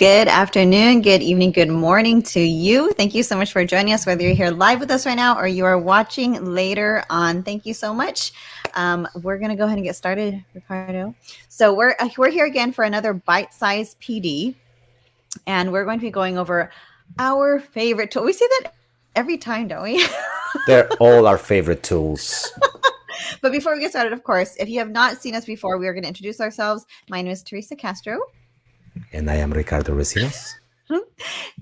Good afternoon, good evening, good morning to you. Thank you so much for joining us, whether you're here live with us right now or you are watching later on. Thank you so much. We're going to go ahead and get started, Ricardo. So we're here again for another bite-sized PD, and we're going to be going over our favorite tool. We say that every time, don't we? They're all our favorite tools. But before we get started, of course, if you have not seen us before, we are going to introduce ourselves. My name is Teresa Castro. And I am Ricardo Recinos.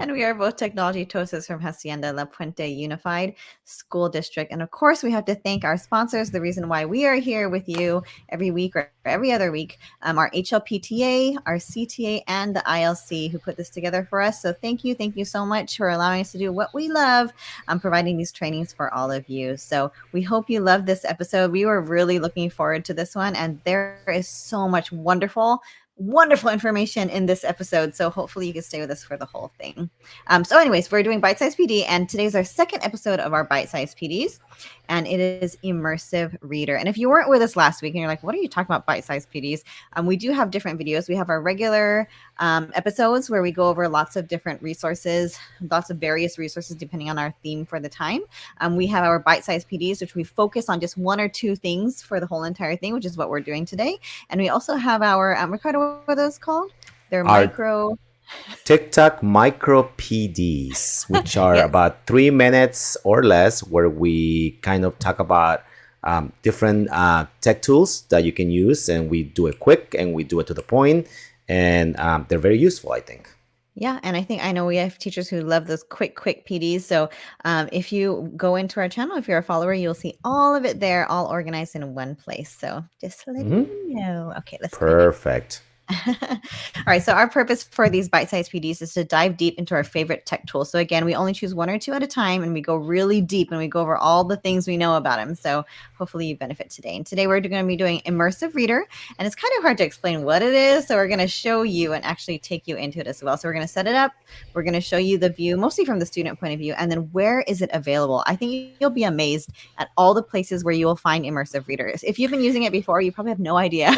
And we are both technology toasters from Hacienda La Puente Unified School District. And of course, we have to thank our sponsors, the reason why we are here with you every week or every other week, our HLPTA, our CTA, and the ILC who put this together for us. So thank you so much for allowing us to do what we love, providing these trainings for all of you. So we hope you love this episode. We were really looking forward to this one, and there is so much wonderful information in this episode. So hopefully you can stay with us for the whole thing. So anyways, we're doing Bite-Size PD, and today's our second episode of our Bite-Size PDs, and it is Immersive Reader. And if you weren't with us last week and you're like, what are you talking about Bite-Size PDs? We do have different videos. We have our regular episodes where we go over lots of different resources, lots of various resources depending on our theme for the time. We have our Bite-Size PDs, which we focus on just one or two things for the whole entire thing, which is what we're doing today. And we also have our, Ricardo, what are those called? They're micro... TikTok micro PDs, which are yes. about 3 minutes or less, where we kind of talk about different tech tools that you can use, and we do it quick and we do it to the point, and they're very useful, I think. Yeah, and I know we have teachers who love those quick PDs. So if you go into our channel, if you're a follower, you'll see all of it there, all organized in one place. So just let me know. Okay, let's Perfect. All right, so our purpose for these bite-sized PDs is to dive deep into our favorite tech tools. So again, we only choose one or two at a time, and we go really deep and we go over all the things we know about them. So hopefully you benefit today. And today we're going to be doing Immersive Reader, and it's kind of hard to explain what it is. So we're going to show you and actually take you into it as well. So we're going to set it up. We're going to show you the view, mostly from the student point of view, and then where is it available? I think you'll be amazed at all the places where you will find Immersive Readers. If you've been using it before, you probably have no idea.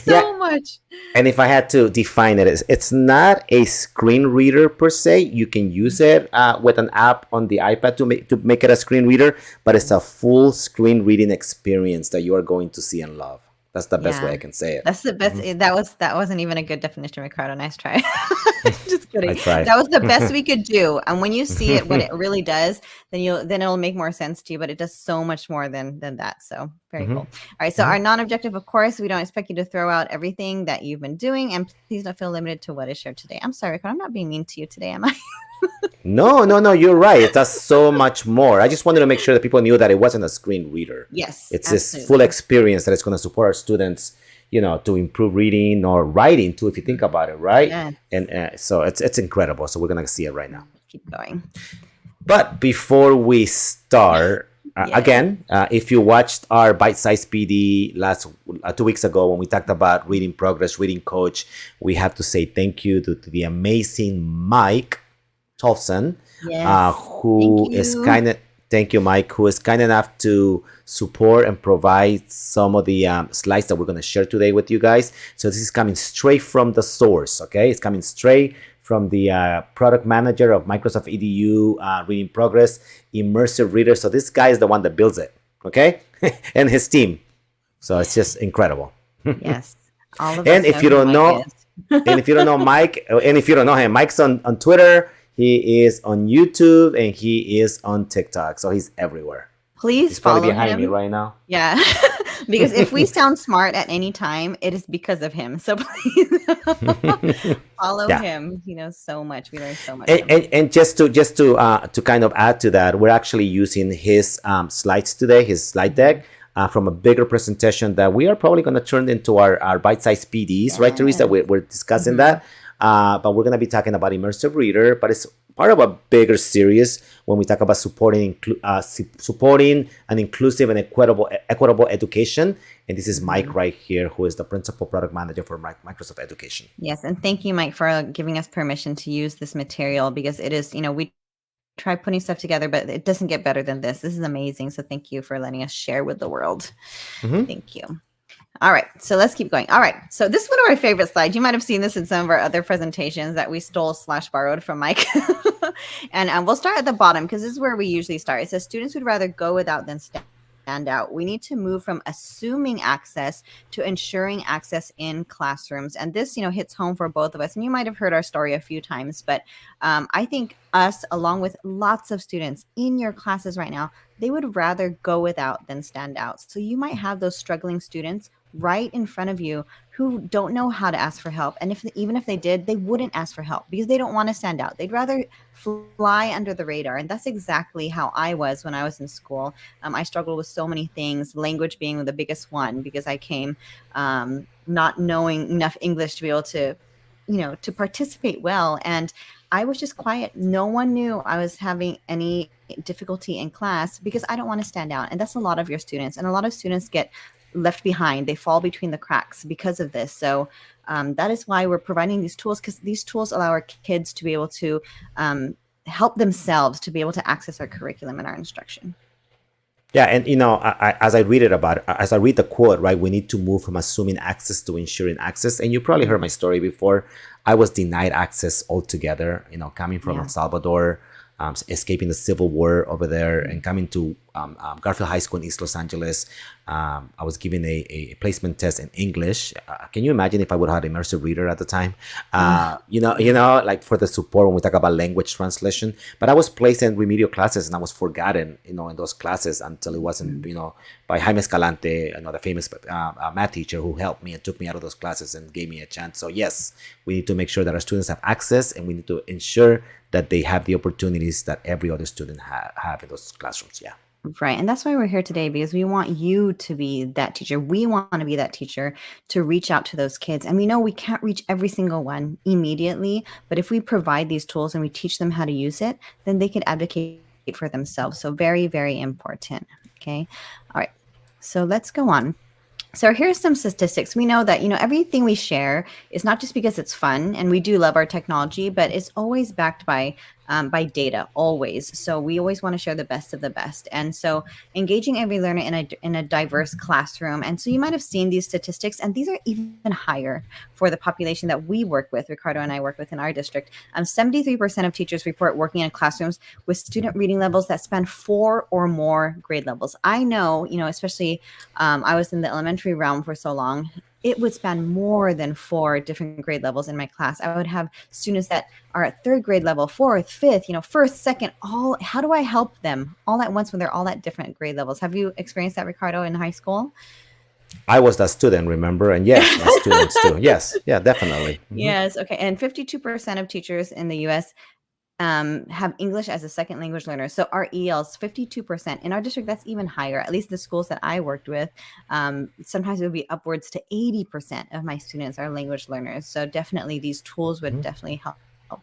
So much. And if I had to define it, it's not a screen reader per se. You can use it with an app on the iPad to make it a screen reader, but it's a full screen reading experience that you are going to see and love. That's the best way I can say it. That's the best. That wasn't even a good definition, Ricardo. Nice try. Just kidding. I tried. That was the best we could do. And when you see it, what it really does, then it'll make more sense to you. But it does so much more than that. So very cool. All right. So our non-objective, of course, we don't expect you to throw out everything that you've been doing, and please don't feel limited to what is shared today. I'm sorry, Ricardo. I'm not being mean to you today, am I? No, you're right. It does so much more. I just wanted to make sure that people knew that it wasn't a screen reader. Yes, it's this full experience that is going to support our students, to improve reading or writing too, if you think about it, right? Yeah. And so it's incredible. So we're going to see it right now. Keep going. But before we start, again, if you watched our bite-sized PD 2 weeks ago when we talked about reading progress, reading coach, we have to say thank you to the amazing Mike Tolson, thank you, Mike, who is kind enough to support and provide some of the slides that we're going to share today with you guys. So this is coming straight from the source, okay? It's coming straight from the product manager of Microsoft EDU Reading Progress, Immersive Reader. So this guy is the one that builds it, okay? And his team. So it's just incredible. Yes. All of and if you don't know, and if you don't know Mike, and if you don't know him, Mike's on Twitter. He is on YouTube and he is on TikTok. So he's everywhere. Please follow him. He's probably behind me right now. Yeah. Because if we sound smart at any time, it is because of him. So please follow him. He knows so much. We learn so much. And just to kind of add to that, we're actually using his slides today, his slide deck. From a bigger presentation that we are probably going to turn into our bite-sized PDs, right, Teresa? We're discussing that. But we're going to be talking about Immersive Reader, but it's part of a bigger series when we talk about supporting an inclusive and equitable education. And this is Mike right here, who is the principal product manager for Microsoft Education. Yes, and thank you, Mike, for giving us permission to use this material, because it is, we try putting stuff together, but it doesn't get better than this. This is amazing. So thank you for letting us share with the world. Thank you. All right, so let's keep going. All right, so this is one of our favorite slides. You might have seen this in some of our other presentations that we stole / borrowed from Mike. And we'll start at the bottom because this is where we usually start. It says students would rather go without than stand out. We need to move from assuming access to ensuring access in classrooms. And this, hits home for both of us. And you might have heard our story a few times, but I think us, along with lots of students in your classes right now, they would rather go without than stand out. So you might have those struggling students right in front of you who don't know how to ask for help. And even if they did, they wouldn't ask for help because they don't want to stand out. They'd rather fly under the radar. And that's exactly how I was when I was in school. I struggled with so many things, language being the biggest one, because I came not knowing enough English to be able to, to participate well. And I was just quiet. No one knew I was having any difficulty in class because I don't want to stand out. And that's a lot of your students. And a lot of students get left behind. They fall between the cracks because of this. So that is why we're providing these tools, because these tools allow our kids to be able to help themselves to be able to access our curriculum and our instruction. Yeah, and as I read as I read the quote, right, we need to move from assuming access to ensuring access. And you probably heard my story before. I was denied access altogether. Coming from El Salvador, escaping the civil war over there, and coming to Garfield High School in East Los Angeles. I was given a placement test in English. Can you imagine if I would have had Immersive Reader at the time? Like for the support when we talk about language translation. But I was placed in remedial classes and I was forgotten, in those classes until it wasn't, by Jaime Escalante, the famous math teacher who helped me and took me out of those classes and gave me a chance. So yes, we need to make sure that our students have access, and we need to ensure that they have the opportunities that every other student have in those classrooms. Yeah. Right. And that's why we're here today, because we want you to be that teacher. We want to be that teacher to reach out to those kids. And we know we can't reach every single one immediately, but if we provide these tools and we teach them how to use it, then they can advocate for themselves. So very, very important. Okay. All right. So let's go on. So here's some statistics. We know that, everything we share is not just because it's fun, and we do love our technology, but it's always backed by data, always. So we always want to share the best of the best. And so engaging every learner in a diverse classroom. And so you might have seen these statistics, and these are even higher for the population that we work with, Ricardo and I work with in our district. 73% of teachers report working in classrooms with student reading levels that span 4 or more grade levels. I know, especially I was in the elementary realm for so long, it would span more than 4 different grade levels in my class. I would have students that are at 3rd grade level, 4th, 5th, 1st, 2nd, all. How do I help them all at once when they're all at different grade levels? Have you experienced that, Ricardo, in high school? I was that student, remember? And yes, my students too. Yes, yeah, definitely. Mm-hmm. Yes, okay. And 52% of teachers in the U.S. Have English as a second language learner. So our ELs, 52%. In our district, that's even higher. At least the schools that I worked with, sometimes it would be upwards to 80% of my students are language learners. So definitely these tools would definitely help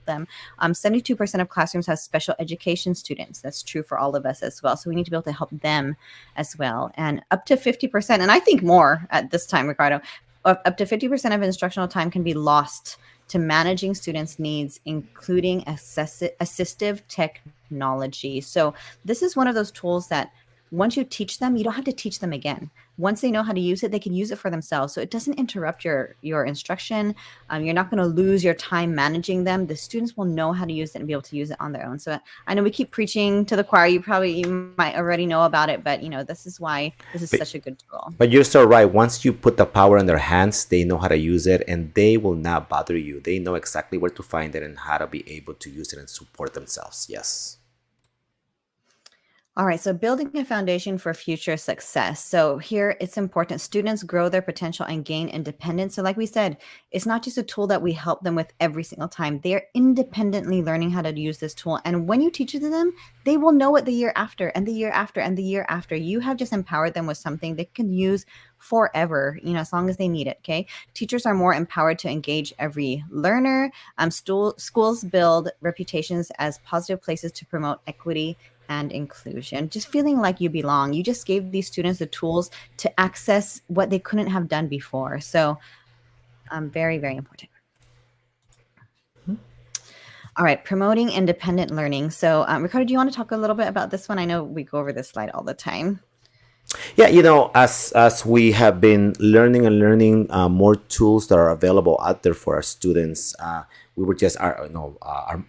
them. 72% of classrooms have special education students. That's true for all of us as well. So we need to be able to help them as well. And up to 50%, and I think more at this time, Ricardo, up to 50% of instructional time can be lost to managing students' needs, including assistive technology. So this is one of those tools that once you teach them, you don't have to teach them again. Once they know how to use it, they can use it for themselves. So it doesn't interrupt your instruction. You're not going to lose your time managing them. The students will know how to use it and be able to use it on their own. So I know we keep preaching to the choir. You might already know about it, but this is why this is such a good tool. But you're so right. Once you put the power in their hands, they know how to use it, and they will not bother you. They know exactly where to find it and how to be able to use it and support themselves. Yes. All right, so building a foundation for future success. So here it's important students grow their potential and gain independence. So like we said, it's not just a tool that we help them with every single time. They are independently learning how to use this tool. And when you teach it to them, they will know it the year after and the year after and the year after. You have just empowered them with something they can use forever, as long as they need it, okay? Teachers are more empowered to engage every learner. Schools build reputations as positive places to promote equity and inclusion, just feeling like you belong. You just gave these students the tools to access what they couldn't have done before. So very, very important. All right, promoting independent learning. So Ricardo, do you want to talk a little bit about this one? I know we go over this slide all the time. Yeah, as we have been learning and learning more tools that are available out there for our students, we were just,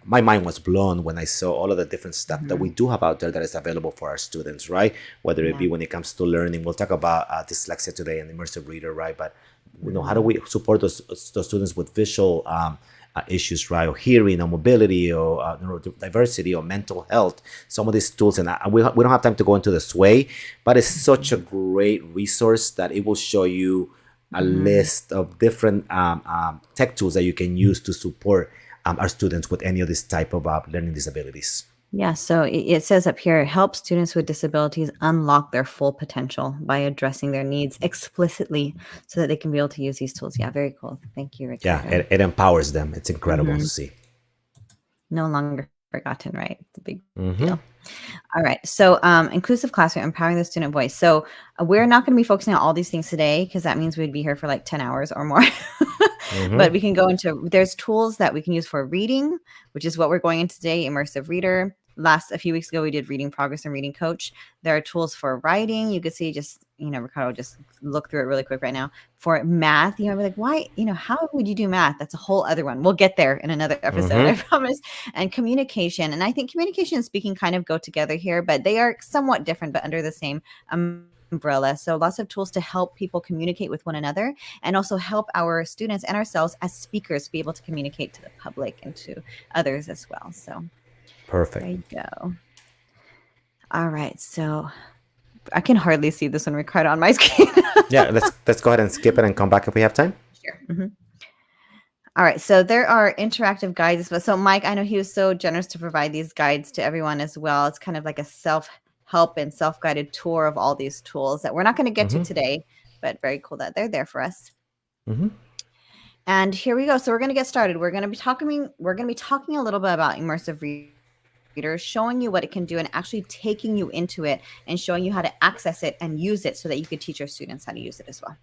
my mind was blown when I saw all of the different stuff that we do have out there that is available for our students, right? Whether it be Yeah. when it comes to learning, we'll talk about dyslexia today and immersive reader, right? But how do Mhm. we support those students with visual issues, right, or hearing, or mobility, or neurodiversity, or mental health. Some of these tools, and we don't have time to go into the sway, but it's such a great resource that it will show you a Mhm. list of different tech tools that you can use to support our students with any of this type of learning disabilities. Yeah, so it says up here, help students with disabilities unlock their full potential by addressing their needs explicitly so that they can be able to use these tools. Yeah, very cool. Thank you, Yeah, Ricardo. it empowers them. It's incredible to Mhm. see. No longer forgotten, right? It's a big Hmm. deal. All right. So, inclusive classroom, empowering the student voice. So, we're not going to be focusing on all these things today because that means we'd be here for like 10 hours or more. But Hmm. we can go into, there's tools that we can use for reading, which is what we're going into today, Immersive Reader. A few weeks ago, we did reading progress and reading coach. There are tools for writing. You could see Ricardo, just look through it really quick right now. For math, you might be like, why, how would you do math? That's a whole other one. We'll get there in another episode, I Hmm. promise. And communication. And I think communication and speaking kind of go together here, but they are somewhat different, but under the same umbrella. So lots of tools to help people communicate with one another and also help our students and ourselves as speakers be able to communicate to the public and to others as well. So there Perfect. you go. All right. So I can hardly see this one, Ricardo, on my screen. Yeah, let's go ahead and skip it and come back if we have time. Sure. All right. So there are interactive guides as well. So Mike, I know he was so generous to provide these guides to everyone as well. It's kind of like a self-help and self-guided tour of all these tools that we're not going to get to Hmm. today, but very cool that they're there for us. Hmm. And here we go. So we're going to get started. We're going to be talking a little bit about immersive readers, showing you what it can do and actually taking you into it and showing you how to access it and use it so that you could teach your students how to use it as well.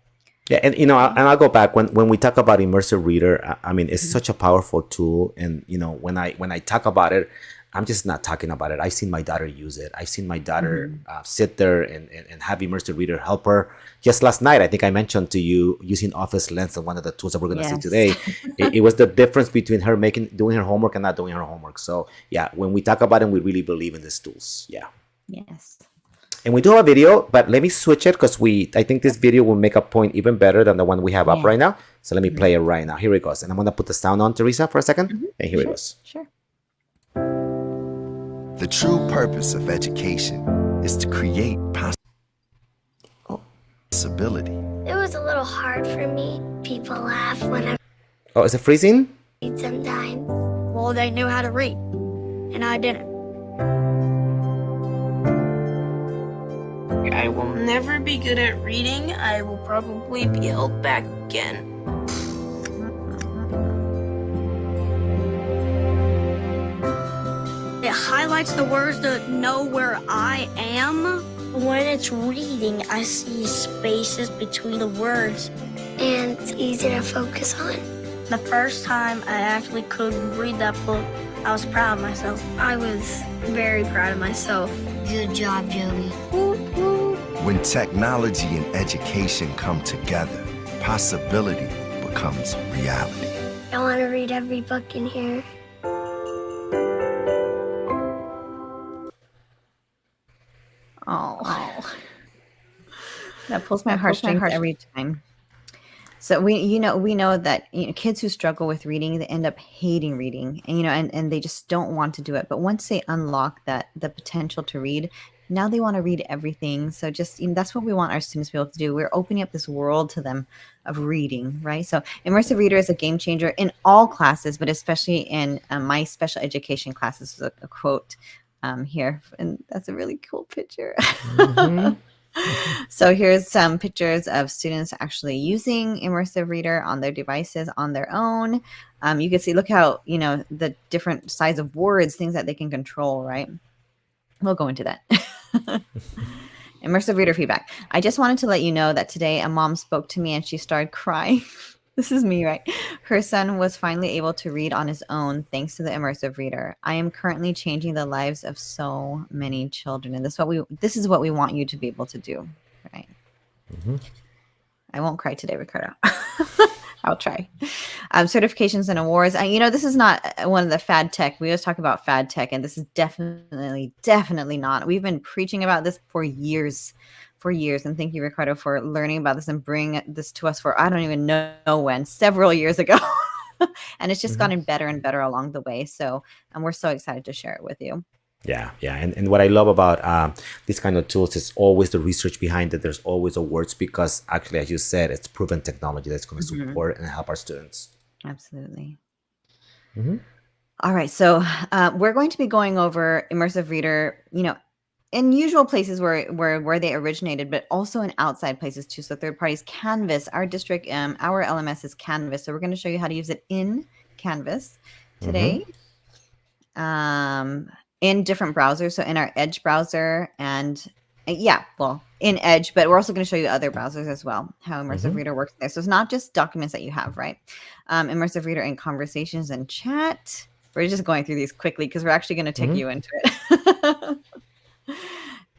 Yeah, and and I'll go back when we talk about immersive reader. I mean, it's Mhm. such a powerful tool, and when I talk about it, I'm just not talking about it. I've seen my daughter use it. I've seen my daughter Mhm. sit there and have immersive reader help her. Just last night, I think I mentioned to you using Office Lens and one of the tools that we're gonna see Yes. today. It was the difference between her doing her homework and not doing her homework. So yeah, when we talk about it, we really believe in these tools. Yeah. Yes. And we do have a video, but let me switch it because I think this video will make a point even better than the one we have up Yeah. right now. So let me Mhm. play it right now. Here it goes. And I'm going to put the sound on, Teresa, for a second. Mhm. And here it Sure. goes. Sure. The true purpose of education is to create possibility. It was a little hard for me. People laugh when I Oh, is it freezing? read sometimes. Well, they knew how to read, and I didn't. I will never be good at reading. I will probably be held back again. It highlights the words to know where I am. When it's reading, I see spaces between the words, and it's easy to focus on. The first time I actually could read that book, I was proud of myself. I was very proud of myself. Good job, Joey. When technology and education come together, possibility becomes reality. I want to read every book in here. Oh, that pulls my heartstrings every time. So we know that kids who struggle with reading, they end up hating reading, and they just don't want to do it. But once they unlock the potential to read, now they want to read everything. So just that's what we want our students to be able to do. We're opening up this world to them of reading, right? So immersive reader is a game changer in all classes, but especially in my special education classes. Is a quote here, and that's a really cool picture. Mhm. So here's some pictures of students actually using immersive reader on their devices on their own. You can see, look how, the different size of words, things that they can control, right? We'll go into that. Immersive reader feedback. I just wanted to let you know that today a mom spoke to me and she started crying. This is me, right? Her son was finally able to read on his own thanks to the immersive reader. I am currently changing the lives of so many children, and this is what we want you to be able to do. Right. I won't cry today, Ricardo. I'll try. Certifications and awards. This is not one of the fad tech. We always talk about fad tech, and this is definitely not. We've been preaching about this for years. And thank you, Ricardo, for learning about this and bringing this to us for, I don't even know when, several years ago. And it's just gotten better and better along the way. So, and we're so excited to share it with you. Yeah. And what I love about these kind of tools is always the research behind it. There's always awards because actually, as you said, it's proven technology that's going to support and help our students. Absolutely. All right. So we're going to be going over Immersive Reader, in usual places where they originated, but also in outside places too. So third parties, Canvas, our district, our LMS is Canvas. So we're going to show you how to use it in Canvas today. In different browsers. So in our Edge browser and in Edge, but we're also going to show you other browsers as well, how Immersive Reader works there. So it's not just documents that you have, right? Immersive Reader in conversations and chat. We're just going through these quickly because we're actually going to take you into it.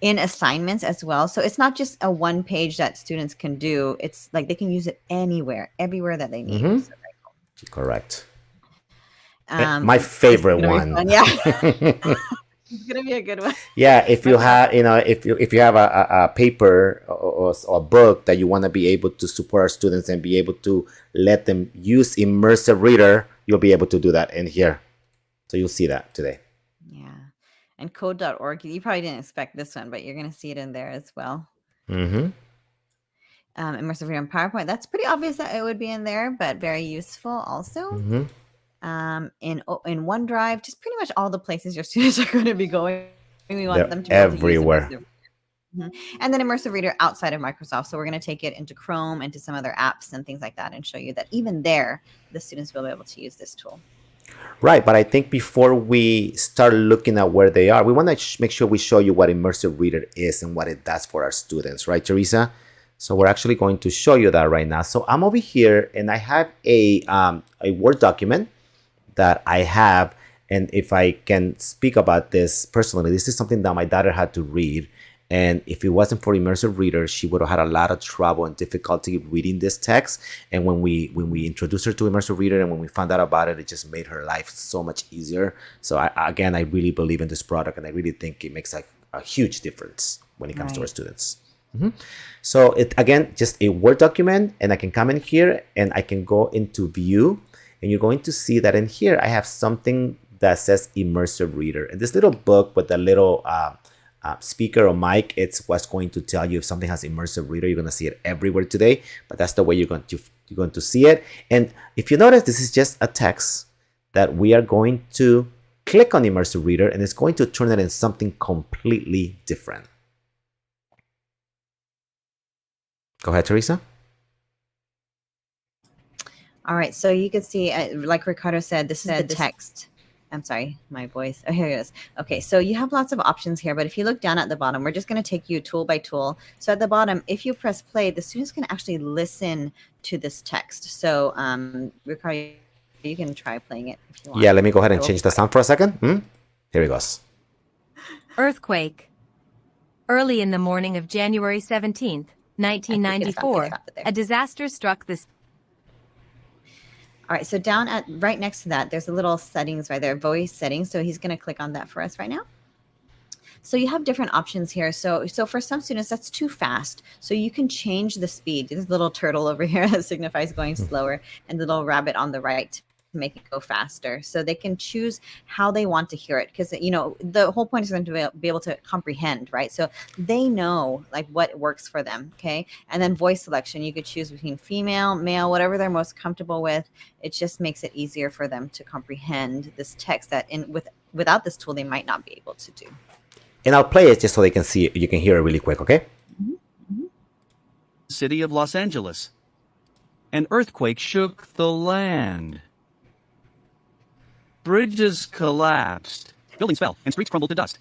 In assignments as well. So it's not just a one page that students can do. It's like they can use it everywhere that they need. So very cool. Correct. My favorite one. Yeah. It's gonna be a good one. Yeah, if you have, if you have a paper or a book that you want to be able to support our students and be able to let them use Immersive Reader, you'll be able to do that in here. So you'll see that today. Yeah, and code.org. You probably didn't expect this one, but you're gonna see it in there as well. Immersive Reader and PowerPoint. That's pretty obvious that it would be in there, but very useful also. In OneDrive, just pretty much all the places your students are going to be going. We want them to be everywhere. And then Immersive Reader outside of Microsoft. So we're going to take it into Chrome, into some other apps and things like that, and show you that even there, the students will be able to use this tool. Right, but I think before we start looking at where they are, we want to make sure we show you what Immersive Reader is and what it does for our students, right, Teresa? So we're actually going to show you that right now. So I'm over here, and I have a Word document that I have, and if I can speak about this personally, this is something that my daughter had to read, and if it wasn't for Immersive Reader, she would have had a lot of trouble and difficulty reading this text. And when we introduced her to Immersive Reader and when we found out about it, it just made her life so much easier. So I really believe in this product, and I really think it makes a huge difference when it comes to our students. So it, again, just a Word document, and I can come in here and I can go into View. And you're going to see that in here, I have something that says Immersive Reader. And this little book with the little speaker or mic, it's what's going to tell you if something has Immersive Reader. You're going to see it everywhere today, but that's the way you're going to see it. And if you notice, this is just a text that we are going to click on Immersive Reader, and it's going to turn it into something completely different. Go ahead, Teresa. All right, so you can see, like Ricardo said, this is the text. I'm sorry, my voice. Oh, here it is. Okay, so you have lots of options here, but if you look down at the bottom, we're just going to take you tool by tool. So at the bottom, if you press play, the students can actually listen to this text. So Ricardo, you can try playing it if you want. Yeah, let me go ahead and change the sound for a second. Here it goes. Earthquake. Early in the morning of January 17th, 1994, a disaster struck the... All right, so down at right next to that, there's a little settings right there, voice settings. So he's going to click on that for us right now. So you have different options here. So for some students, that's too fast. So you can change the speed. There's a little turtle over here that signifies going slower, and the little rabbit on the right to make it go faster. So they can choose how they want to hear it, because the whole point is for them to be able to comprehend, right? So they know like what works for them, okay? And then voice selection, you could choose between female, male, whatever they're most comfortable with. It just makes it easier for them to comprehend this text that without this tool they might not be able to do. And I'll play it just so they can see it. You can hear it really quick, okay? City of Los Angeles. An earthquake shook the land. Bridges collapsed. Buildings fell and streets crumbled to dust.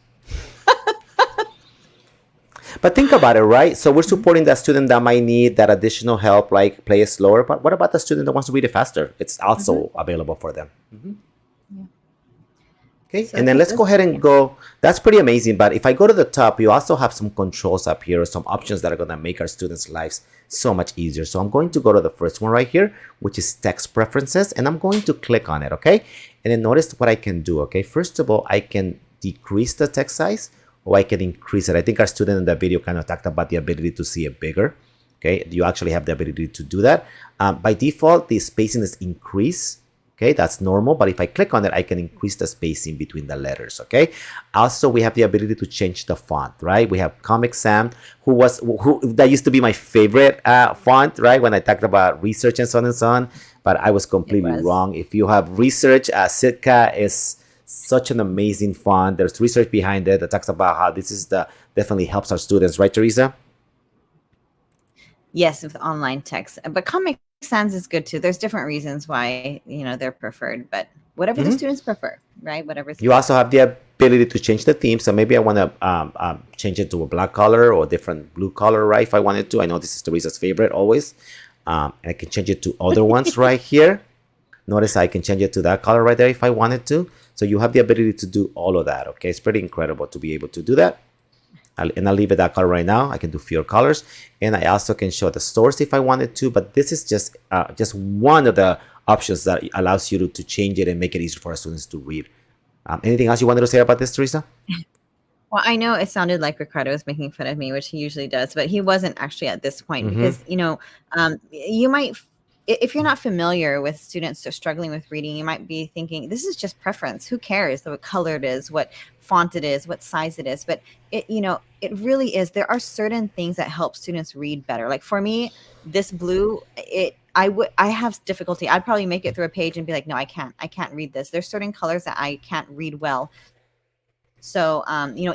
But think about it, right? So we're supporting that student that might need that additional help, like play it slower. But what about the student that wants to read it faster? It's also available for them. Okay, So and then take let's this go ahead and one. go. That's pretty amazing. But if I go to the top, you also have some controls up here, some options that are going to make our students' lives so much easier. So I'm going to go to the first one right here, which is text preferences, and I'm going to click on it, okay? And then notice what I can do, okay? First of all, I can decrease the text size, or I can increase it. I think our student in the video kind of talked about the ability to see it bigger, okay? You actually have the ability to do that. By default, the spacing is increased. Okay, that's normal, but if I click on it, I can increase the spacing between the letters, okay? Also, we have the ability to change the font, right? We have Comic Sam, who that used to be my favorite font, right? When I talked about research and so on, but I was completely wrong. If you have research, Sitka is such an amazing font. There's research behind it that talks about how this is definitely helps our students, right, Teresa? Yes, with online text, but Comic Sans is good too. There's different reasons why they're preferred, but whatever the students prefer, right? Whatever's You also have the ability to change the theme. So maybe I want to change it to a black color or a different blue color, right? If I wanted to. I know this is Teresa's favorite always. And I can change it to other ones right here. Notice I can change it to that color right there if I wanted to. So you have the ability to do all of that, okay? It's pretty incredible to be able to do that. And I'll leave it that color right now. I can do fewer colors, and I also can show the source if I wanted to, but this is just one of the options that allows you to change it and make it easier for our students to read. Anything else you wanted to say about this, Teresa? Well, I know it sounded like Ricardo was making fun of me, which he usually does, but he wasn't actually at this point because, you might, if you're not familiar with students who are struggling with reading, you might be thinking, this is just preference. Who cares what color it is, what font it is, what size it is? But it really is. There are certain things that help students read better. Like for me, this blue, I have difficulty. I'd probably make it through a page and be like, no, I can't read this. There's certain colors that I can't read well. So,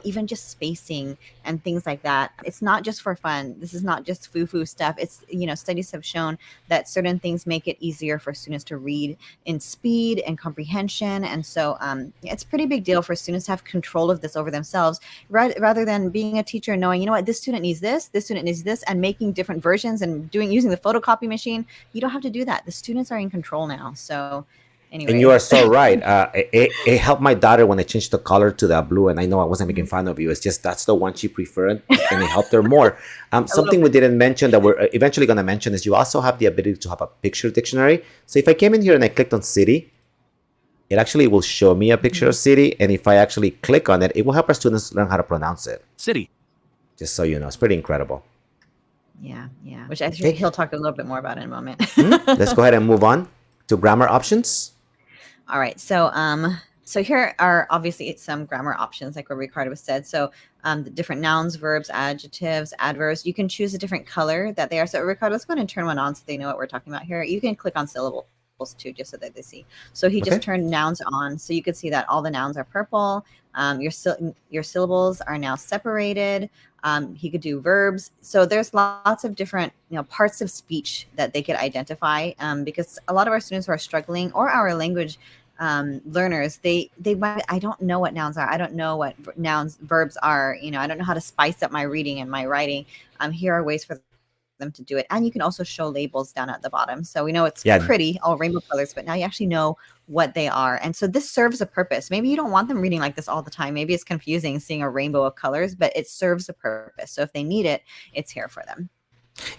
even just spacing and things like that, it's not just for fun. This is not just foo-foo stuff. It's, studies have shown that certain things make it easier for students to read in speed and comprehension. And so it's a pretty big deal for students to have control of this over themselves rather than being a teacher and knowing, this student needs this student needs this, and making different versions and using the photocopy machine. You don't have to do that. The students are in control now. So anyway. And you are so right. It helped my daughter when I changed the color to that blue. And I know I wasn't making fun of you. It's just that's the one she preferred, and it helped her more. Something we didn't mention that we're eventually going to mention is you also have the ability to have a picture dictionary. So if I came in here and I clicked on city, it actually will show me a picture of city. And if I actually click on it, it will help our students learn how to pronounce it. City. Just so you know, it's pretty incredible. Yeah. Which actually he'll talk a little bit more about in a moment. Let's go ahead and move on to grammar options. All right. So here are obviously some grammar options, like what Ricardo said. So the different nouns, verbs, adjectives, adverbs. You can choose a different color that they are. So Ricardo, let's go ahead and turn one on so they know what we're talking about here. You can click on syllables too, just so that they see. So he just turned nouns on, so you can see that all the nouns are purple. Your syllables are now separated. He could do verbs. So there's lots of different parts of speech that they could identify, because a lot of our students who are struggling, or our language learners, they might, I don't know what nouns are. I don't know what verbs are. I don't know how to spice up my reading and my writing. Here are ways for them to do it. And you can also show labels down at the bottom. So we know it's pretty, all rainbow colors, but now you actually know what they are. And so this serves a purpose. Maybe you don't want them reading like this all the time. Maybe it's confusing seeing a rainbow of colors, but it serves a purpose. So if they need it, it's here for them.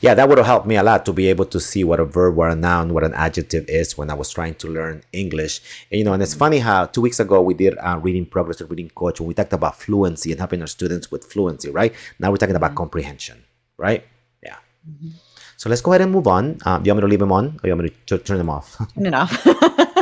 Yeah, that would have helped me a lot to be able to see what a verb, what a noun, what an adjective is when I was trying to learn English. And, and it's funny how 2 weeks ago we did reading progress or reading coach, when we talked about fluency and helping our students with fluency, right? Now we're talking about comprehension, right? Yeah. So let's go ahead and move on. Do you want me to leave them on, or you want me to turn them off? Turn it off.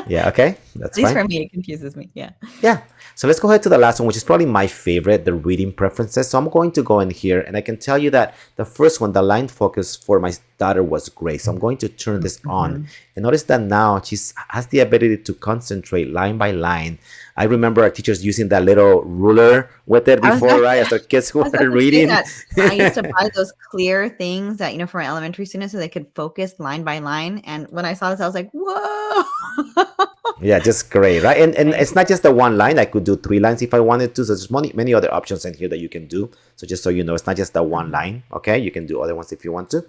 Yeah, okay. That's At least fine. for me, it confuses me. Yeah. Yeah. So let's go ahead to the last one, which is probably my favorite, the reading preferences. So I'm going to go in here, and I can tell you that the first one, the line focus for my daughter was great. So I'm going to turn this on. And notice that now she has the ability to concentrate line by line. I remember our teachers using that little ruler with it before, right? As our kids who were reading. I used to buy those clear things that, for my elementary students, so they could focus line by line. And when I saw this, I was like, whoa. Yeah, just great, right? And it's not just the one line. I could do 3 lines if I wanted to. So there's many other options in here that you can do. So just so you know, it's not just the one line, okay? You can do other ones if you want to.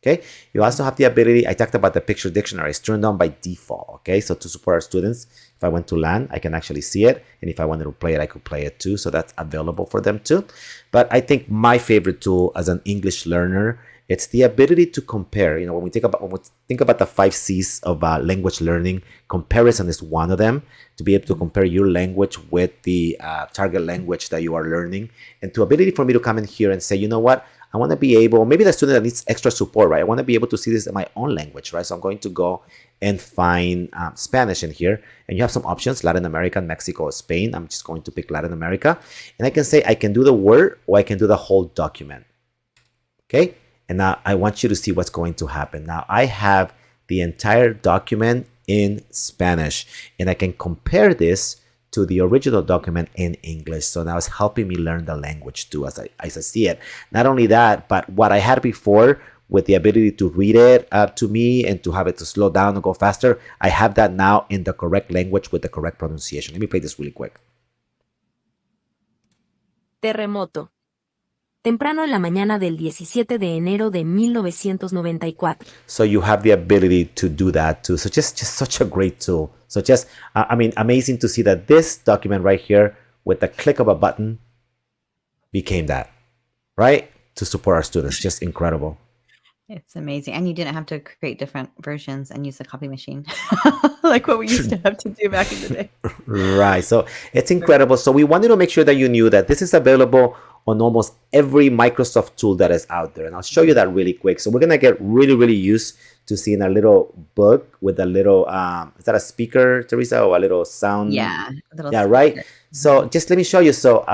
Okay, you also have the ability, I talked about the picture dictionary, it's turned on by default. Okay, so to support our students, if I went to LAN, I can actually see it. And if I wanted to play it, I could play it too. So that's available for them too. But I think my favorite tool as an English learner, it's the ability to compare. When we think about the 5 C's of language learning, comparison is one of them. To be able to compare your language with the target language that you are learning, and to ability for me to come in here and say, you know what, I want to be able, maybe the student that needs extra support, right? I want to be able to see this in my own language, right? So I'm going to go and find Spanish in here, and you have some options: Latin America, Mexico, Spain. I'm just going to pick Latin America, and I can say I can do the word or I can do the whole document. Okay, and now I want you to see what's going to happen. Now I have the entire document in Spanish, and I can compare this to the original document in English. So now it's helping me learn the language too, as I see it. Not only that, but what I had before with the ability to read it to me and to have it to slow down and go faster, I have that now in the correct language with the correct pronunciation. Let me play this really quick. Terremoto. Temprano en la mañana del 17 de enero de 1994. So you have the ability to do that too. So just such a great tool. So just, amazing to see that this document right here with the click of a button became that, right? To support our students. Just incredible. It's amazing. And you didn't have to create different versions and use the copy machine like what we used to have to do back in the day. Right. So it's incredible. So we wanted to make sure that you knew that this is available on almost every Microsoft tool that is out there. And I'll show you that really quick. So we're going to get really, really used to seeing a little book with a little, is that a speaker, Teresa, or a little sound? Yeah. Yeah, right. So just let me show you. So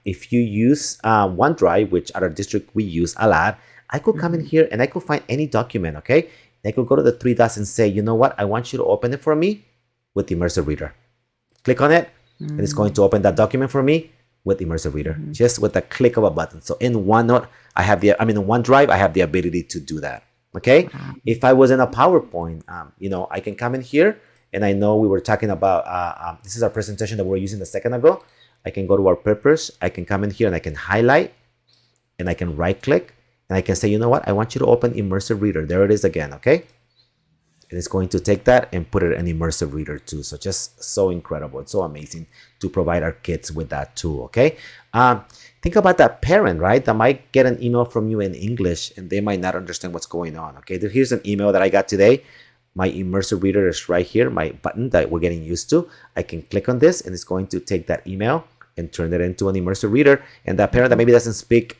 if you use OneDrive, which at our district we use aloud, I could come in here and I could find any document, okay? I could go to the 3 dots and say, you know what? I want you to open it for me with Immersive Reader. Click on it, and it's going to open that document for me with Immersive Reader, just with the click of a button. So in OneNote, in OneDrive, I have the ability to do that, okay? If I was in a PowerPoint, I can come in here, and I know we were talking about, this is our presentation that we were using a second ago. I can go to our purpose, I can come in here and I can highlight, and I can right click, and I can say, you know what? I want you to open Immersive Reader. There it is again, okay? And it's going to take that and put it in Immersive Reader too. So just so incredible. It's so amazing to provide our kids with that tool, okay? Think about that parent, right? That might get an email from you in English and they might not understand what's going on, okay? Here's an email that I got today. My Immersive Reader is right here, my button that we're getting used to. I can click on this and it's going to take that email and turn it into an Immersive Reader. And that parent that maybe doesn't speak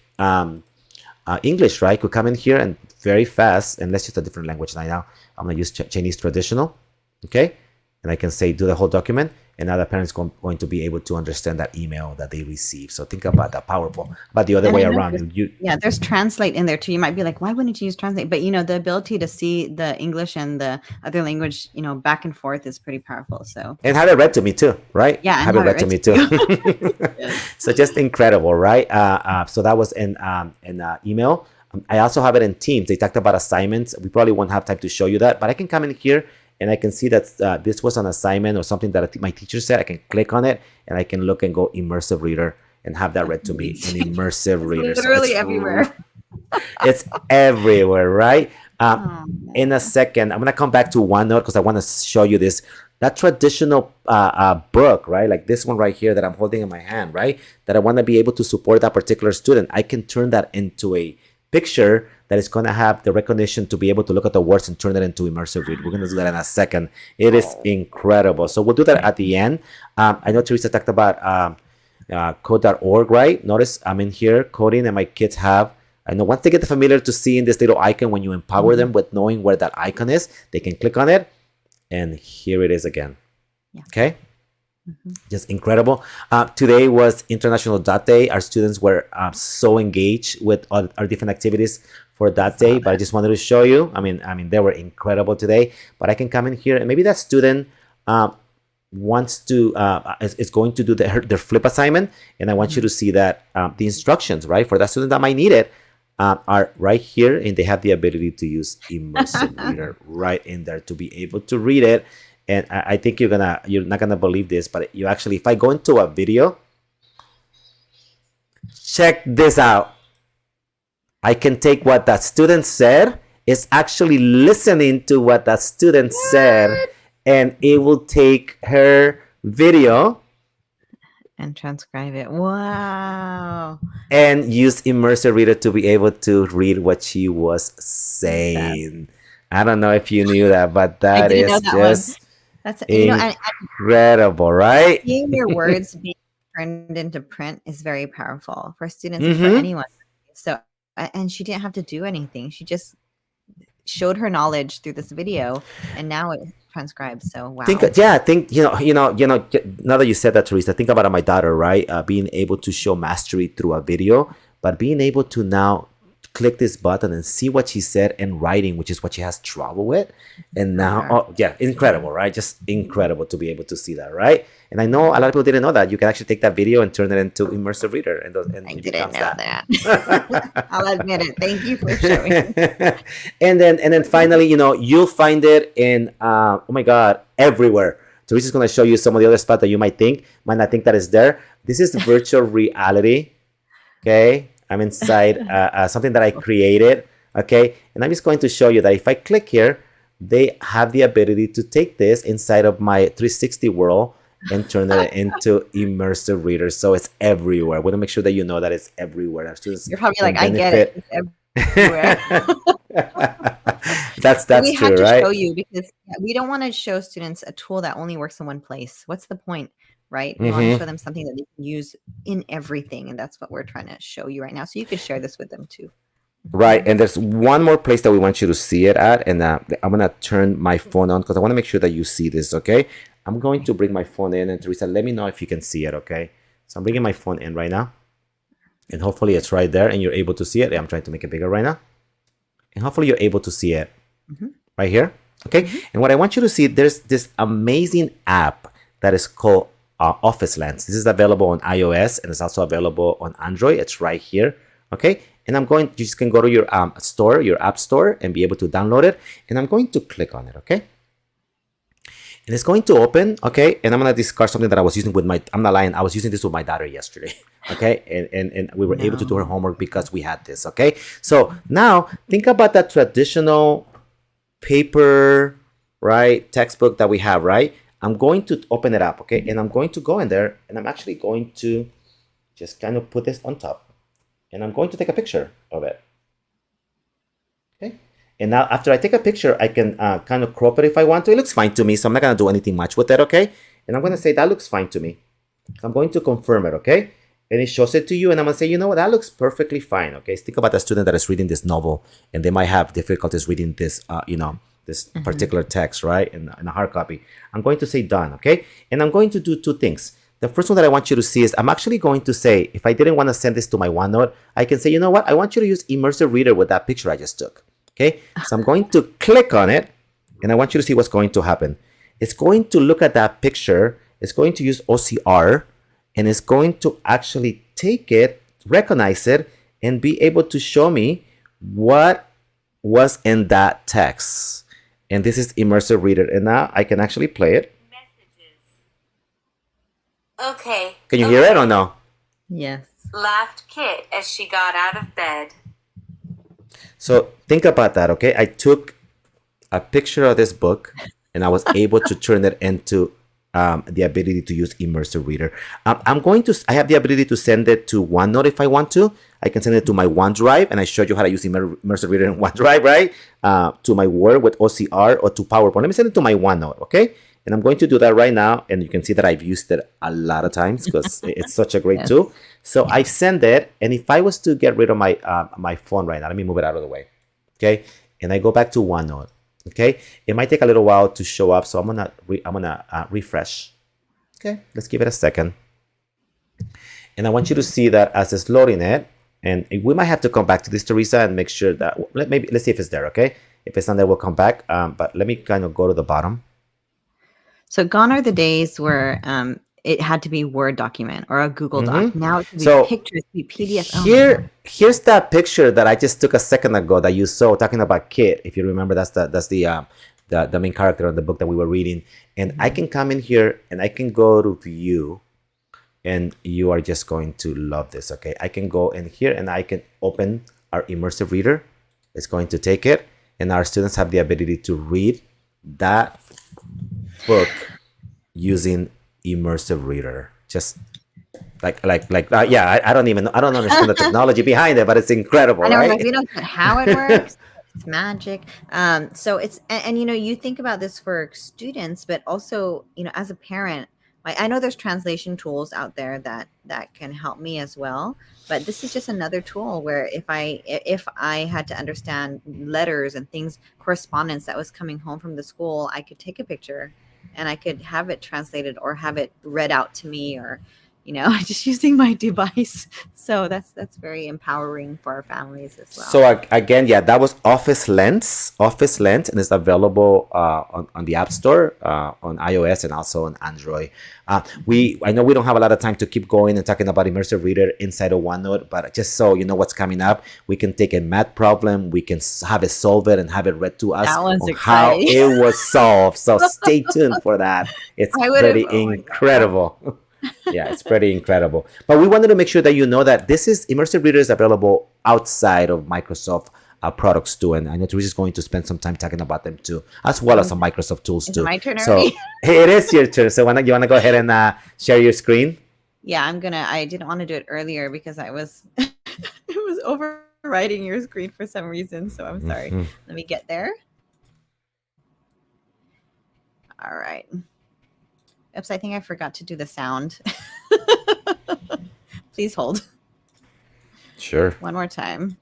English, right, could come in here and very fast, and let's use a different language now. I'm going to use Chinese traditional, okay? And I can say do the whole document, and now the parent's going to be able to understand that email that they receive. So think about that, powerful. But the other way around. There's translate in there too. You might be like, why wouldn't you use translate? But the ability to see the English and the other language, back and forth is pretty powerful. So and have it read to me too, right? Yeah, have it read to me too. So just incredible, right? So that was in email. I also have it in Teams. They talked about assignments. We probably won't have time to show you that, but I can come in here and I can see that this was an assignment or something that my teacher said. I can click on it and I can look and go Immersive Reader and have that read to me in Immersive Reader. Literally everywhere. It's everywhere, right? In a second, I'm going to come back to OneNote because I want to show you this. That traditional book, right? Like this one right here that I'm holding in my hand, right? That I want to be able to support that particular student. I can turn that into a picture that is going to have the recognition to be able to look at the words and turn it into Immersive Read. We're going to do that in a second. It is incredible. So we'll do that at the end. I know Teresa talked about code.org, right? Notice I'm in here coding and my kids have, I know once they get familiar to seeing this little icon, when you empower them with knowing where that icon is, they can click on it and here it is again. Yeah. Okay. Just incredible. Today was International Dot Day. Our students were so engaged with our different activities for that day, but I just wanted to show you. I mean, they were incredible today. But I can come in here and maybe that student wants to is going to do their flip assignment, and I want you to see that the instructions, right, for that student that might need it are right here, and they have the ability to use Immersive Reader right in there to be able to read it. And I think you're not gonna believe this, but you actually, if I go into a video, check this out. I can take what that student said is actually listening to what the student said, and it will take her video And transcribe it. Wow. and use Immersive Reader to be able to read what she was saying. I don't know if you knew that, but that didn't know is that just That's and incredible, right? seeing your words being turned into print is very powerful for students and for Mhm. anyone. So, and she didn't have to do anything. She just showed her knowledge through this video, and now it transcribes. So, wow. Think now that you said that, Teresa, think about my daughter, right? Being able to show mastery through a video, but being able to now click this button and see what she said and writing, which is what she has trouble with. And now, oh yeah, incredible, right? Just incredible to be able to see that, right? And I know a lot of people didn't know that you can actually take that video and turn it into Immersive Reader, and I didn't know that. I'll admit it. Thank you for showing. and then finally, you'll find it in oh my god, everywhere. Teresa's going to show you some of the other spots that you might not think that is there. This is virtual reality. Okay, I'm inside something that I created. Okay, and I'm just going to show you that if I click here, they have the ability to take this inside of my 360 world and turn it into Immersive Reader. So it's everywhere. We want to make sure that you know that it's everywhere. You're probably like, I get it. It's everywhere. that's we true, have to right? show you, because we don't want to show students a tool that only works in one place. What's the point, right? We want to show them something that they can use in everything, and that's what we're trying to show you right now. So you could share this with them too. Right, and there's one more place that we want you to see it at, and I'm gonna turn my phone on because I want to make sure that you see this. Okay, I'm going to bring my phone in, and Teresa, let me know if you can see it. Okay, so I'm bringing my phone in right now, and hopefully it's right there, and you're able to see it. I'm trying to make it bigger right now, and hopefully you're able to see it right here. Okay, and what I want you to see, there's this amazing app that is called Office Lens. This is available on iOS, and it's also available on Android. It's right here. Okay. And you just can go to your store, your app store, and be able to download it. And I'm going to click on it, okay? And it's going to open, okay? And I'm going to discard something that I was using with I'm not lying, I was using this with my daughter yesterday, okay? And we were able to do her homework because we had this, okay? So now think about that traditional paper, right, textbook that we have, right? I'm going to open it up, okay? And I'm going to go in there, and I'm actually going to just kind of put this on top. And I'm going to take a picture of it. Okay. And now after I take a picture, I can kind of crop it if I want to. It looks fine to me, so I'm not going to do anything much with it, okay? And I'm going to say, that looks fine to me. So I'm going to confirm it, okay? And it shows it to you, and I'm going to say, you know what, that looks perfectly fine, okay? Think about a student that is reading this novel, and they might have difficulties reading this, this particular text, right, in a hard copy. I'm going to say done, okay? And I'm going to do two things. The first one that I want you to see is I'm actually going to say, if I didn't want to send this to my OneNote, I can say, you know what? I want you to use Immersive Reader with that picture I just took. Okay. So I'm going to click on it, and I want you to see what's going to happen. It's going to look at that picture. It's going to use OCR, and it's going to actually take it, recognize it, and be able to show me what was in that text. And this is Immersive Reader. And now I can actually play it. Okay. Can you hear it or no? Yes. Laughed Kit as she got out of bed. So think about that, okay? I took a picture of this book, and I was able to turn it into the ability to use Immersive Reader. I have the ability to send it to OneNote if I want to. I can send it to my OneDrive, and I showed you how to use Immersive Reader in OneDrive, right? To my Word with OCR or to PowerPoint. Let me send it to my OneNote, okay? And I'm going to do that right now. And you can see that I've used it a lot of times because it's such a great tool. So I send it. And if I was to get rid of my my phone right now, let me move it out of the way. Okay. And I go back to OneNote. Okay. It might take a little while to show up. So I'm going to refresh. Okay. Let's give it a second. And I want you to see that as it's loading it. And we might have to come back to this, Teresa, and make sure that let's see if it's there. Okay. If it's not there, we'll come back. But let me kind of go to the bottom. So gone are the days where it had to be Word document or a Google Doc. Now it can be pictures, it can be PDF. Here's that picture that I just took a second ago that you saw talking about Kit. If you remember, that's the main character of the book that we were reading. And I can come in here and I can go to view, and you are just going to love this. Okay, I can go in here and I can open our Immersive Reader. It's going to take it, and our students have the ability to read that book using Immersive Reader. Just I don't understand the technology behind it, but it's incredible, I know, right? like, we don't know how it works. It's magic. So it's and you know, you think about this for students, but also, you know, as a parent, like, I know there's translation tools out there that can help me as well. But this is just another tool where if I had to understand letters and things, correspondence that was coming home from the school, I could take a picture and I could have it translated or have it read out to me, or you know, just using my device. So that's very empowering for our families as well. So again, yeah, that was Office Lens, and it's available on the App Store, on iOS, and also on Android. I know we don't have a lot of time to keep going and talking about Immersive Reader inside of OneNote, but just so you know what's coming up, we can take a math problem, we can have it solve it, and have it read to us That one's on how exciting. it was solved. So stay tuned for that. It's pretty Oh my God. incredible. Yeah, it's pretty incredible. But we wanted to make sure that you know that this is Immersive Reader is available outside of Microsoft products too, and I know Teresa's going to spend some time talking about them too, as well as some Microsoft tools Is too. it my turn So already? it is your turn. So you wanna go ahead and share your screen? Yeah, I didn't want to do it earlier because I was it was overriding your screen for some reason. So I'm sorry. Mhm. Let me get there. All right. Oops, I think I forgot to do the sound. Please hold. Sure. One more time.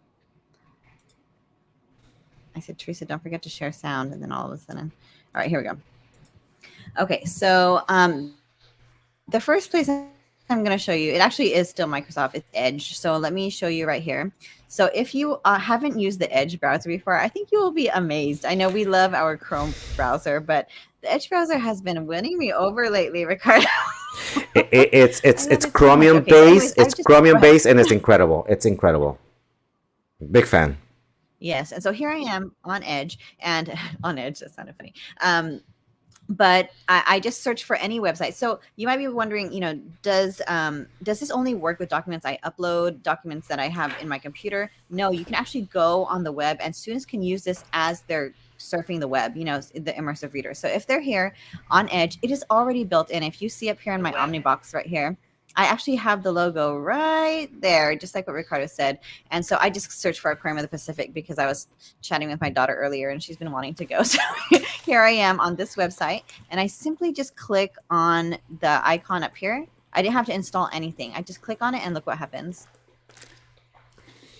I said, Teresa, don't forget to share sound. And then all of a sudden, all right, here we go. Okay, so the first place I'm going to show you, it actually is still Microsoft. It's Edge. So let me show you right here. So if you haven't used the Edge browser before, I think you will be amazed. I know we love our Chrome browser, but the Edge browser has been winning me over lately, Ricardo. It's so Chromium much. Okay, so anyways, based. It's go Chromium ahead. based, and it's incredible. It's incredible. Big fan. Yes, and so here I am on Edge, and on Edge, that sounded funny. But I just search for any website. So you might be wondering, you know, does this only work with documents I upload, documents that I have in my computer? No, you can actually go on the web, and students can use this as they're surfing the web, you know, the Immersive Reader. So if they're here on Edge, it is already built in. If you see up here in my Omnibox right here, I actually have the logo right there, just like what Ricardo said. And so I just searched for Aquarium of the Pacific because I was chatting with my daughter earlier and she's been wanting to go. So here I am on this website, and I simply just click on the icon up here. I didn't have to install anything. I just click on it and look what happens.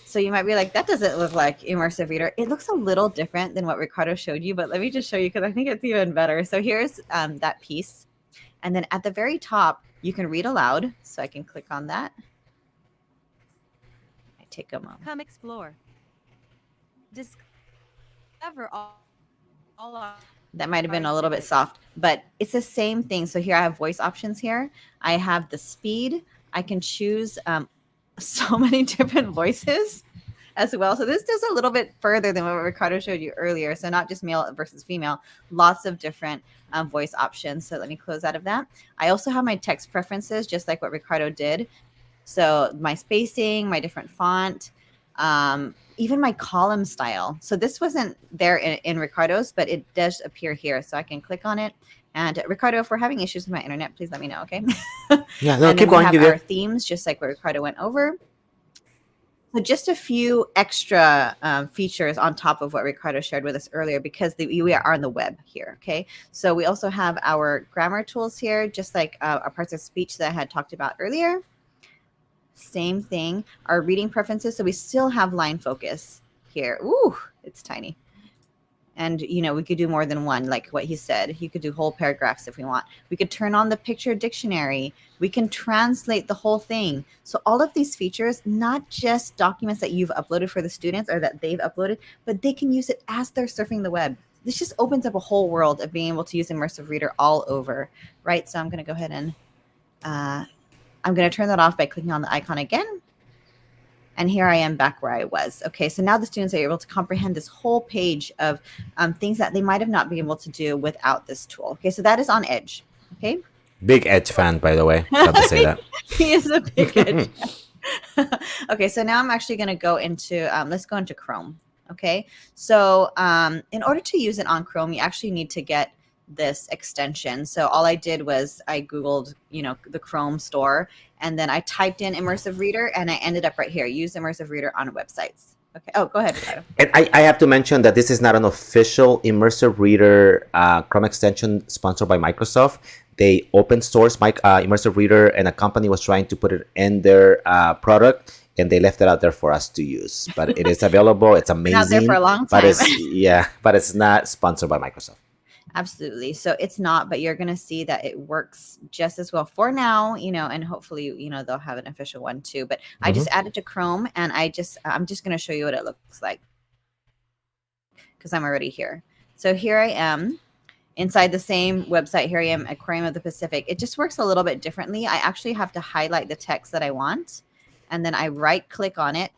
So you might be like, that doesn't look like Immersive Reader. It looks a little different than what Ricardo showed you, but let me just show you because I think it's even better. So here's that piece. And then at the very top, you can read aloud. So I can click on that. I take a moment. Come explore. Discover all our... That might have been a little bit soft, but it's the same thing. So here I have voice options here. I have the speed. I can choose so many different voices as well. So this does a little bit further than what Ricardo showed you earlier. So not just male versus female, lots of different voice options. So let me close out of that. I also have my text preferences, just like what Ricardo did. So my spacing, my different font, even my column style. So this wasn't there in Ricardo's, but it does appear here. So I can click on it. And Ricardo, if we're having issues with my internet, please let me know, okay? Yeah, no, and keep then we going. have our themes, just like what Ricardo went over. So just a few extra features on top of what Ricardo shared with us earlier, because we are on the web here, okay? So we also have our grammar tools here, just like our parts of speech that I had talked about earlier. Same thing. Our reading preferences, so we still have line focus here. Ooh, it's tiny. And, you know, we could do more than one, like what he said. You could do whole paragraphs if we want. We could turn on the picture dictionary. We can translate the whole thing. So all of these features, not just documents that you've uploaded for the students or that they've uploaded, but they can use it as they're surfing the web. This just opens up a whole world of being able to use Immersive Reader all over, right? So I'm going to go ahead and I'm going to turn that off by clicking on the icon again. And here I am back where I was. Okay, so now the students are able to comprehend this whole page of things that they might have not been able to do without this tool. Okay, so that is on Edge. Okay. Big Edge fan, by the way. Have to say that. He is a big Edge fan. Okay, so now I'm actually going to go into, let's go into Chrome. Okay, so in order to use it on Chrome, you actually need to get this extension. So all I did was I Googled, the Chrome store, and then I typed in Immersive Reader, and I ended up right here. Use Immersive Reader on websites. Okay. Oh, go ahead, Ricardo. And I have to mention that this is not an official Immersive Reader Chrome extension sponsored by Microsoft. They open source Immersive Reader, and a company was trying to put it in their product, and they left it out there for us to use. But it is available. It's amazing. Out there for a long But time. but it's not sponsored by Microsoft. Absolutely. So it's not, but you're going to see that it works just as well for now, and hopefully, they'll have an official one too. But I just added to Chrome, and I'm just going to show you what it looks like because I'm already here. So here I am inside the same website. Here I am, Aquarium of the Pacific. It just works a little bit differently. I actually have to highlight the text that I want, and then I right click on it.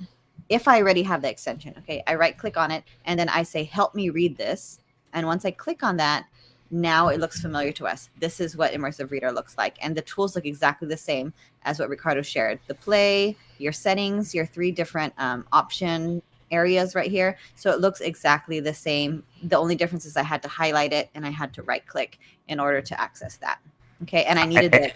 If I already have the extension, okay, I right click on it, and then I say, help me read this. And once I click on that, now it looks familiar to us. This is what Immersive Reader looks like. And the tools look exactly the same as what Ricardo shared. The play, your settings, your 3 different option areas right here. So it looks exactly the same. The only difference is I had to highlight it and I had to right click in order to access that. Okay, and I needed the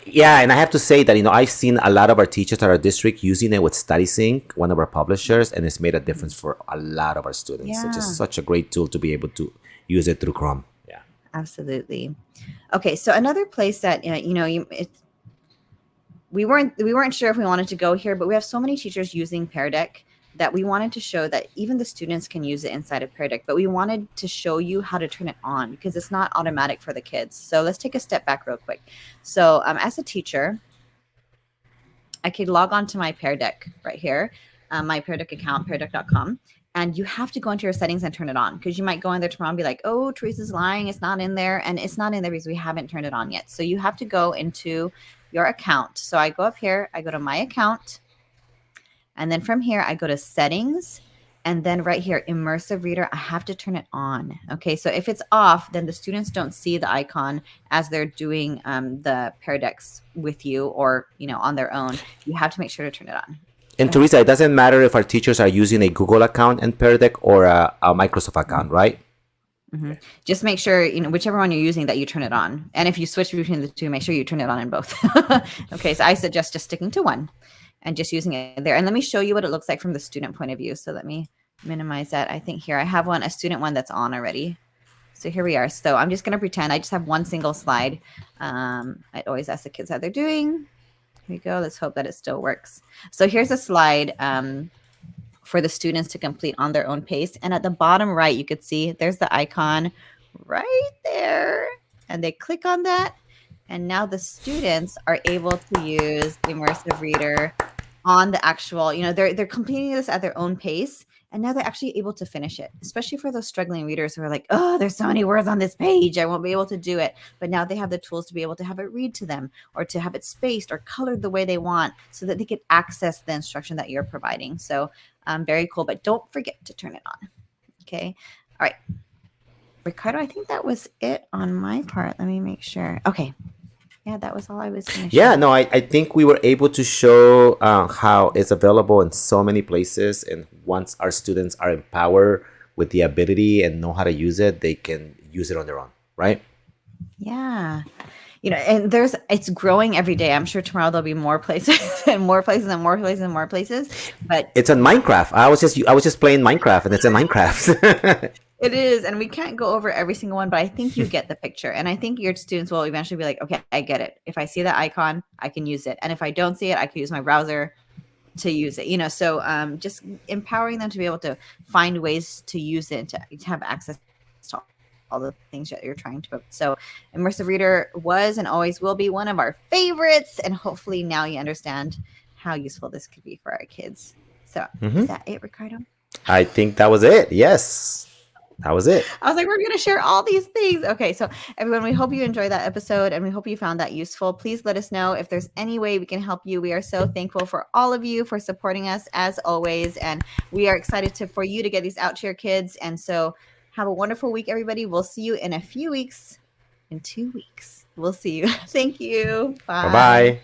Yeah, and I have to say that I've seen a lot of our teachers at our district using it with StudySync, one of our publishers, and it's made a difference for a lot of our students. Yeah. It's just such a great tool to be able to use it through Chrome. Yeah, absolutely. Okay, so another place that we weren't sure if we wanted to go here, but we have so many teachers using Pear Deck that we wanted to show that even the students can use it inside of Pear Deck, but we wanted to show you how to turn it on because it's not automatic for the kids. So let's take a step back real quick. So as a teacher, I could log on to my Pear Deck right here, my Pear Deck account, peardeck.com, and you have to go into your settings and turn it on because you might go in there tomorrow and be like, oh, Teresa's lying, it's not in there, and it's not in there because we haven't turned it on yet. So you have to go into your account. So I go up here, I go to my account, and then from here, I go to settings, and then right here, Immersive Reader, I have to turn it on. Okay, so if it's off, then the students don't see the icon as they're doing the Pear Decks with you or, on their own. You have to make sure to turn it on. And Teresa, it doesn't matter if our teachers are using a Google account in Pear Deck or a Microsoft account, right? Mm-hmm. Just make sure, whichever one you're using, that you turn it on. And if you switch between the two, make sure you turn it on in both. Okay, so I suggest just sticking to one and just using it there. And let me show you what it looks like from the student point of view. So let me minimize that. I think here I have a student one that's on already. So here we are. So I'm just going to pretend I just have one single slide. I always ask the kids how they're doing. Here we go. Let's hope that it still works. So here's a slide for the students to complete on their own pace. And at the bottom right, you could see there's the icon right there. And they click on that. And now the students are able to use Immersive Reader on the actual, they're completing this at their own pace. And now they're actually able to finish it, especially for those struggling readers who are like, oh, there's so many words on this page, I won't be able to do it. But now they have the tools to be able to have it read to them or to have it spaced or colored the way they want so that they can access the instruction that you're providing. So very cool, but don't forget to turn it on. Okay. All right. Ricardo, I think that was it on my part. Let me make sure. Okay. Yeah, that was all I was going to share. Yeah, no, I think we were able to show how it's available in so many places. And once our students are empowered with the ability and know how to use it, they can use it on their own, right? Yeah. And it's growing every day. I'm sure tomorrow there'll be more places and more places and more places and more places. But it's on Minecraft. I was just playing Minecraft, and it's in Minecraft. It is, and we can't go over every single one, but I think you get the picture. And I think your students will eventually be like, okay, I get it. If I see that icon, I can use it. And if I don't see it, I can use my browser to use it. So just empowering them to be able to find ways to use it, to have access to all the things that you're trying to. So Immersive Reader was and always will be one of our favorites. And hopefully now you understand how useful this could be for our kids. So is that it, Ricardo? I think that was it. Yes. That was it. I was like, we're going to share all these things. Okay, so everyone, we hope you enjoyed that episode and we hope you found that useful. Please let us know if there's any way we can help you. We are so thankful for all of you for supporting us as always. And we are excited for you to get these out to your kids. And so have a wonderful week, everybody. We'll see you in a few weeks. In 2 weeks. We'll see you. Thank you. Bye. Bye-bye.